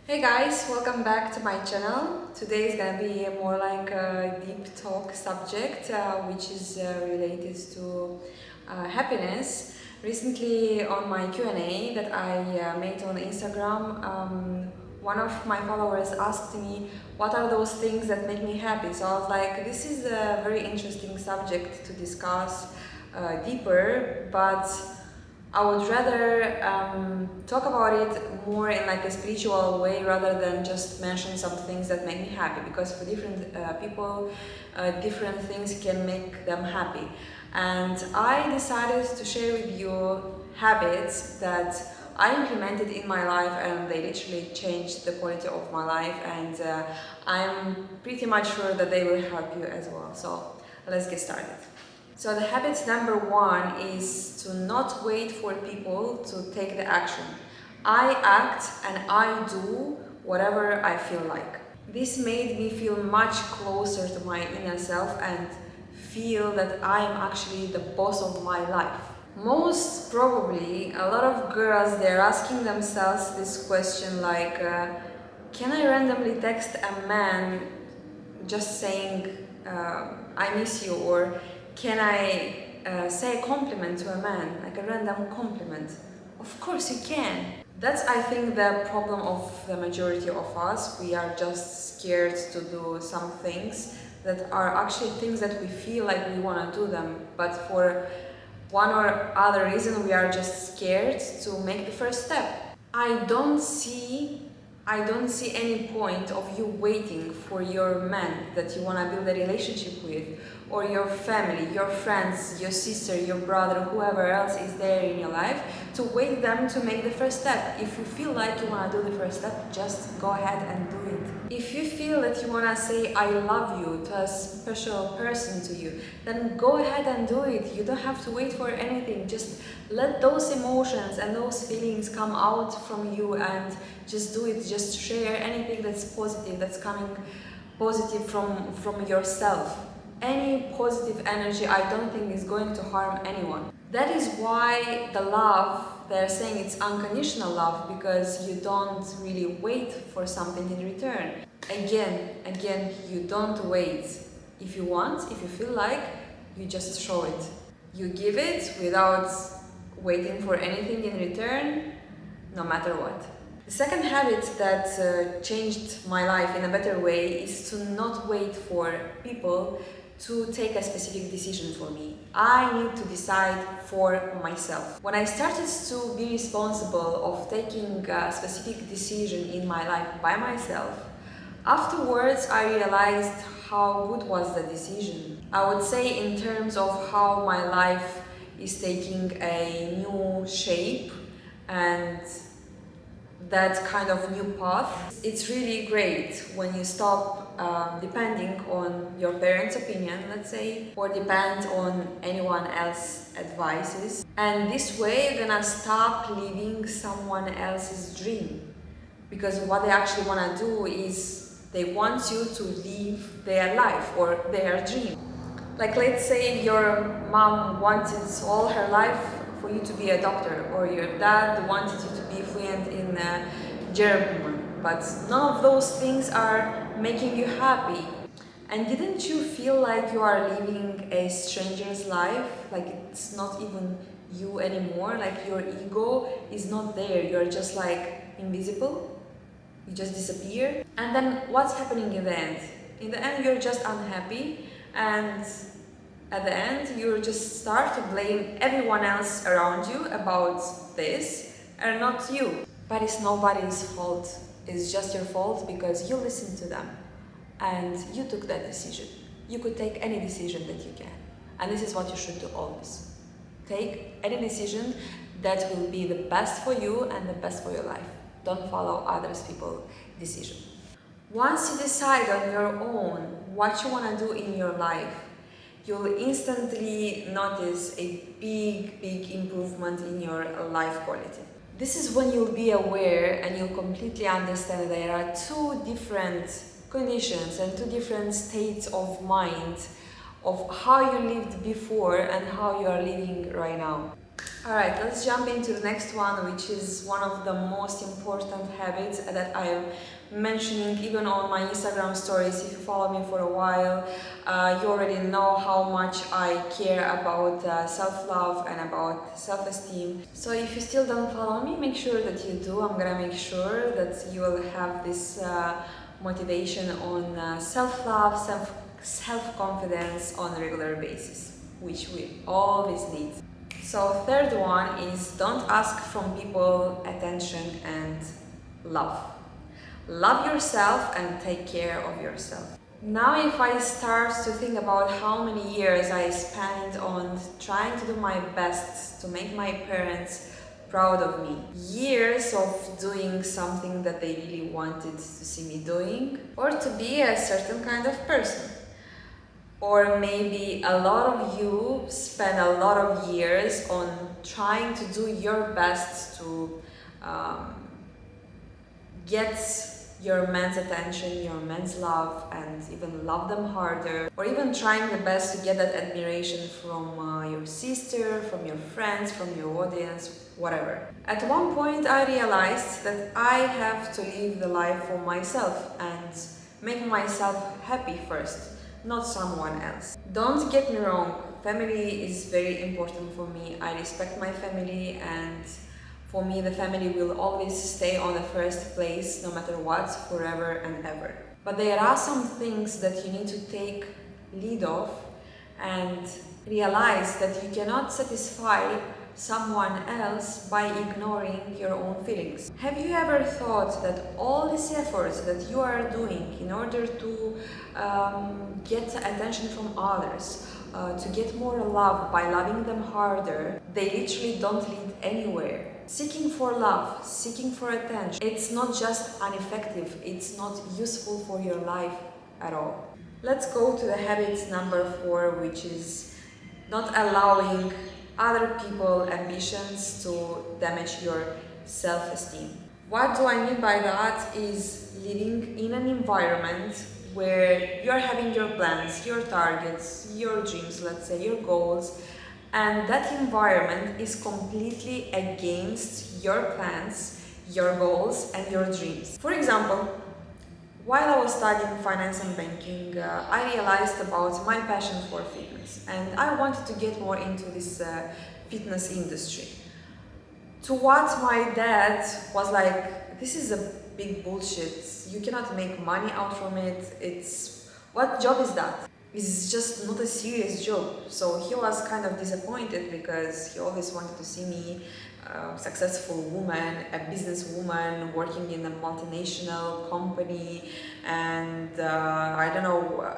Hey guys, welcome back to my channel. Today is gonna be more like a deep talk subject which is related to happiness. Recently on my Q&A that I made on Instagram, one of my followers asked me what are those things that make me happy. So I was like, this is a very interesting subject to discuss deeper, but I would rather talk about it more in like a spiritual way rather than just mention some things that make me happy, because for different people, different things can make them happy. And I decided to share with you habits that I implemented in my life, and they literally changed the quality of my life, and I'm pretty much sure that they will help you as well. So let's get started. So the habit number one is to not wait for people to take the action. I act and I do whatever I feel like. This made me feel much closer to my inner self and feel that I am actually the boss of my life. Most probably, a lot of girls, they're asking themselves this question like, can I randomly text a man just saying, I miss you, or can I say a compliment to a man, like a random compliment? Of course you can. That's, I think, the problem of the majority of us. We are just scared to do some things that are actually things that we feel like we want to do them, but for one or other reason we are just scared to make the first step. I don't see any point of you waiting for your man that you want to build a relationship with, or your family, your friends, your sister, your brother, whoever else is there in your life, to wait them to make the first step. If you feel like you want to do the first step, just go ahead and do it. If you feel that you want to say I love you to a special person to you, then go ahead and do it. You don't have to wait for anything. Just let those emotions and those feelings come out from you and just do it. Just share anything that's positive, that's coming positive from yourself. Any positive energy, I don't think is going to harm anyone. That is why the love, they're saying it's unconditional love, because you don't really wait for something in return. Again, you don't wait. If you want, if you feel like, you just show it. You give it without waiting for anything in return, no matter what. The second habit that changed my life in a better way is to not wait for people to take a specific decision for me. I need to decide for myself. When I started to be responsible of taking a specific decision in my life by myself, afterwards I realized how good was the decision. I would say in terms of how my life is taking a new shape and that kind of new path. It's really great when you stop depending on your parents' opinion, let's say, or depend on anyone else's advices. And this way you're gonna stop living someone else's dream. Because what they actually wanna do is they want you to live their life or their dream. Like, let's say your mom wanted all her life for you to be a doctor, or your dad wanted you to be fluent in German, but none of those things are making you happy. And didn't you feel like you are living a stranger's life? Like it's not even you anymore, like your ego is not there, you're just like invisible, you just disappear. And then what's happening in the end? In the end you're just unhappy, and at the end you just start to blame everyone else around you about this and not you. But it's nobody's fault, it's just your fault because you listened to them and you took that decision. You could take any decision that you can, and this is what you should do always. Take any decision that will be the best for you and the best for your life. Don't follow others people's decision. Once you decide on your own what you want to do in your life, you'll instantly notice a big improvement in your life quality. This is when you'll be aware and you'll completely understand that there are two different conditions and two different states of mind of how you lived before and how you are living right now. Alright, let's jump into the next one, which is one of the most important habits that I am mentioning even on my Instagram stories. If you follow me for a while, you already know how much I care about self-love and about self-esteem. So if you still don't follow me, make sure that you do. I'm gonna make sure that you will have this motivation on self-love, self-confidence on a regular basis, which we always need. So third one is don't ask from people attention and love. Love yourself and take care of yourself. Now if I start to think about how many years I spent on trying to do my best to make my parents proud of me, years of doing something that they really wanted to see me doing, or to be a certain kind of person. Or maybe a lot of you spend a lot of years on trying to do your best to get your men's attention, your men's love, and even love them harder, or even trying the best to get that admiration from your sister, from your friends, from your audience, whatever. At one point I realized that I have to live the life for myself and make myself happy first, not someone else. Don't get me wrong, family is very important for me. I respect my family, and for me the family will always stay on the first place no matter what, forever and ever. But there are some things that you need to take lead of and realize that you cannot satisfy someone else by ignoring your own feelings. Have you ever thought that all these efforts that you are doing in order to get attention from others, to get more love by loving them harder, they literally don't lead anywhere? Seeking for love, seeking for attention, it's not just ineffective, it's not useful for your life at all. Let's go to the habit number 4, which is not allowing other people's ambitions to damage your self-esteem. What do I mean by that is living in an environment where you're having your plans, your targets, your dreams, let's say, your goals, and that environment is completely against your plans, your goals, and your dreams. For example, while I was studying finance and banking, I realized about my passion for fitness, and I wanted to get more into this fitness industry. To what my dad was like, this is a big bullshit, you cannot make money out from it, what job is that? It's just not a serious job. So he was kind of disappointed because he always wanted to see me a successful woman, a businesswoman working in a multinational company, and I don't know,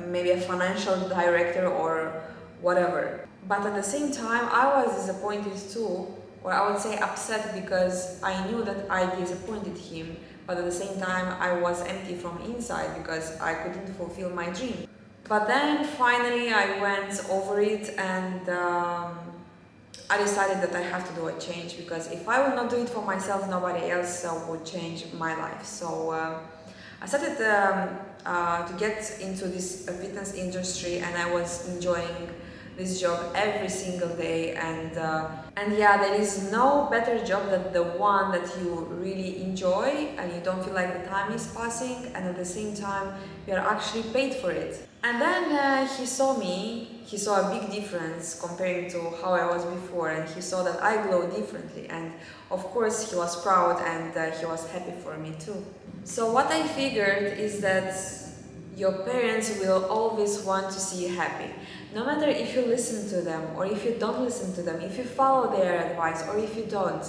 maybe a financial director or whatever. But at the same time, I was disappointed too, or I would say upset, because I knew that I disappointed him, but at the same time I was empty from inside because I couldn't fulfill my dream. But then finally I went over it, and I decided that I have to do a change, because if I will not do it for myself, nobody else would change my life. So I started to get into this fitness industry, and I was enjoying this job every single day, and yeah, there is no better job than the one that you really enjoy and you don't feel like the time is passing, and at the same time you are actually paid for it. And then he saw me, he saw a big difference comparing to how I was before, and he saw that I glow differently, and of course he was proud, and he was happy for me too. So what I figured is that your parents will always want to see you happy. No matter if you listen to them or if you don't listen to them, if you follow their advice or if you don't,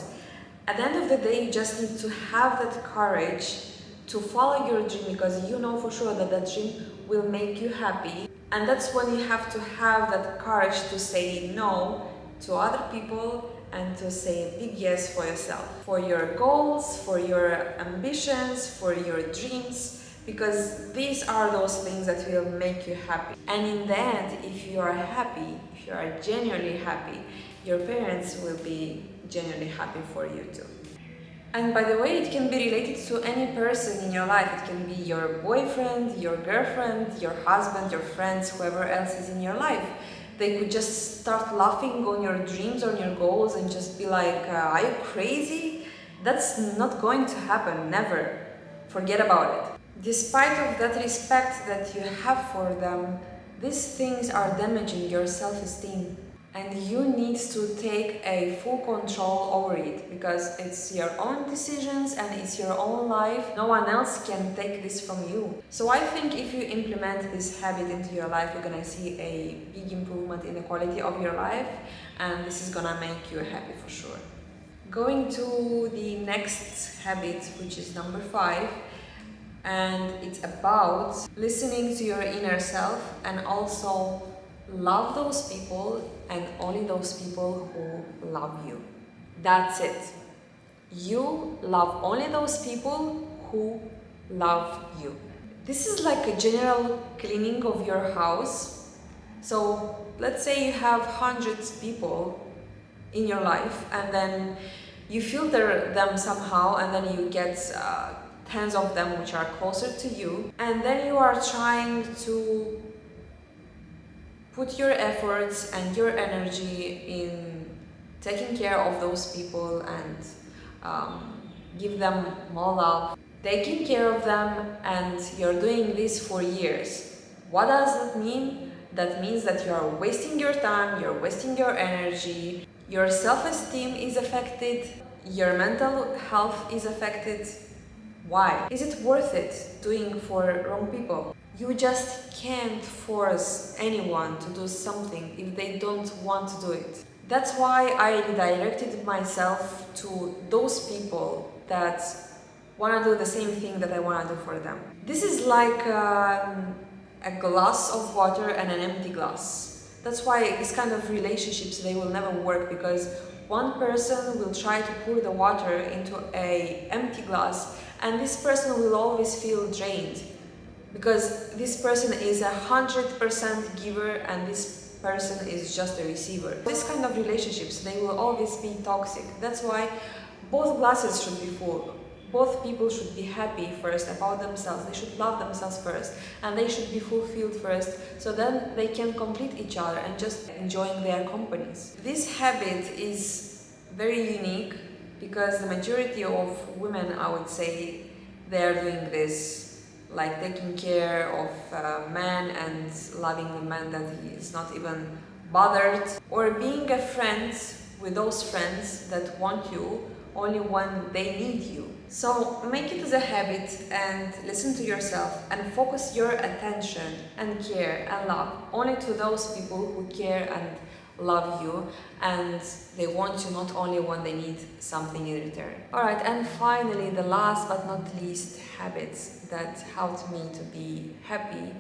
at the end of the day you just need to have that courage to follow your dream, because you know for sure that that dream will make you happy. And that's when you have to have that courage to say no to other people and to say a big yes for yourself, for your goals, for your ambitions, for your dreams, because these are those things that will make you happy. And in the end, if you are happy, if you are genuinely happy, your parents will be genuinely happy for you too. And by the way, it can be related to any person in your life. It can be your boyfriend, your girlfriend, your husband, your friends, whoever else is in your life. they could just start laughing on your dreams, on your goals, and just be like, are you crazy? That's not going to happen, never. Forget about it. Despite of that respect that you have for them, these things are damaging your self-esteem. And you need to take a full control over it, because it's your own decisions and it's your own life. No one else can take this from you. So I think if you implement this habit into your life, you're gonna see a big improvement in the quality of your life, and this is gonna make you happy for sure. Going to the next habit, which is number 5, and it's about listening to your inner self and also love those people and only those people who love you. That's it. You love only those people who love you. This is like a general cleaning of your house. So let's say you have hundreds of people in your life, and then you filter them somehow, and then you get tens of them which are closer to you, and then you are trying to put your efforts and your energy in taking care of those people and give them more love, taking care of them, and you're doing this for years. What does that mean? That means that you are wasting your time, you're wasting your energy, your self-esteem is affected, your mental health is affected. Why? Is it worth it doing for wrong people? You just can't force anyone to do something if they don't want to do it. That's why I redirected myself to those people that want to do the same thing that I want to do for them. This is like a glass of water and an empty glass. That's why this kind of relationships, they will never work, because one person will try to pour the water into an empty glass, and this person will always feel drained, because this person is 100% giver and this person is just a receiver. This kind of relationships, they will always be toxic. That's why both glasses should be full. Both people should be happy first about themselves, they should love themselves first, and they should be fulfilled first, so then they can complete each other and just enjoying their companies. This habit is very unique, because the majority of women, I would say, they are doing this, like taking care of a man and loving a man that he is not even bothered, or being a friend with those friends that want you only when they need you. So make it as a habit and listen to yourself and focus your attention and care and love only to those people who care and love you, and they want you not only when they need something in return. Alright, and finally, the last but not least habits that helped me to be happy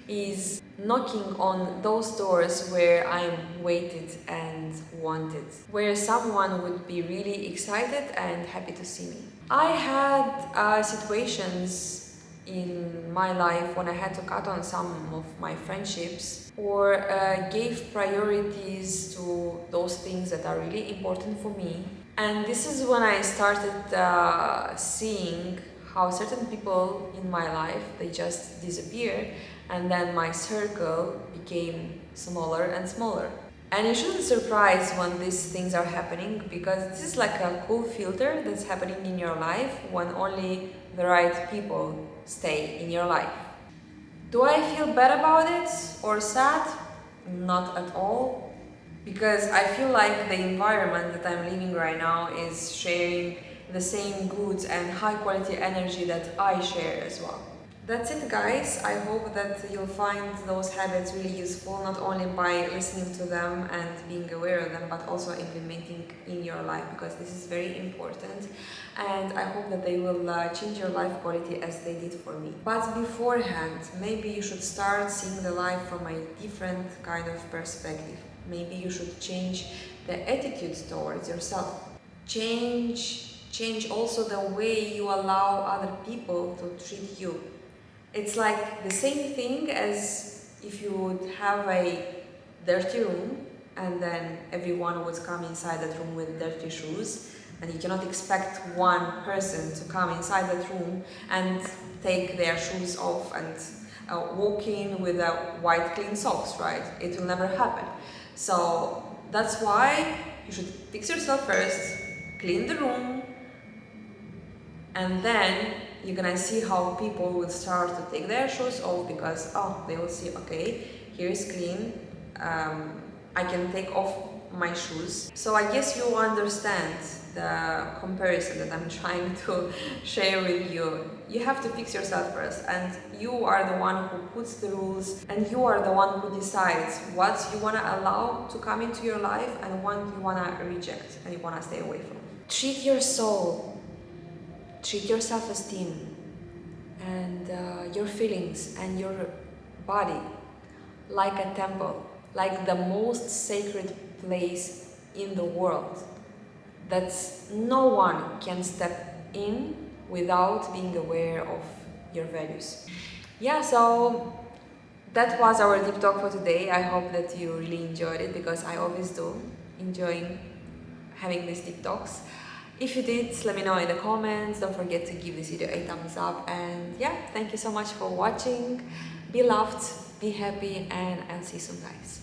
is knocking on those doors where I'm waited and wanted, where someone would be really excited and happy to see me. I had situations in my life when I had to cut on some of my friendships, or gave priorities to those things that are really important for me. And this is when I started seeing how certain people in my life, they just disappear, and then my circle became smaller and smaller. And you shouldn't surprise when these things are happening, because this is like a cool filter that's happening in your life when only the right people stay in your life. Do I feel bad about it or sad? Not at all, because I feel like the environment that I'm living right now is sharing the same good and high quality energy that I share as well. That's it, guys. I hope that you'll find those habits really useful, not only by listening to them and being aware of them, but also implementing in your life, because this is very important. And I hope that they will change your life quality as they did for me. But beforehand, maybe you should start seeing the life from a different kind of perspective. Maybe you should change the attitude towards yourself. Change also the way you allow other people to treat you. It's like the same thing as if you would have a dirty room and then everyone would come inside that room with dirty shoes, and you cannot expect one person to come inside that room and take their shoes off and walking with white clean socks, right? It will never happen. So that's why you should fix yourself first, clean the room, and then you're gonna see how people will start to take their shoes off, because they will see, okay, here is clean, I can take off my shoes. So I guess you understand the comparison that I'm trying to share with you. You have to fix yourself first, and you are the one who puts the rules, and you are the one who decides what you want to allow to come into your life and what you want to reject and you want to stay away from. Treat your soul, treat your self-esteem and your feelings and your body like a temple, like the most sacred place in the world that no one can step in without being aware of your values. Yeah, so that was our deep talk for today. I hope that you really enjoyed it, because I always do enjoy having these deep talks. If you did, let me know in the comments. Don't forget to give this video a thumbs up, and yeah, thank you so much for watching. Be loved, be happy, and I'll see you soon, guys.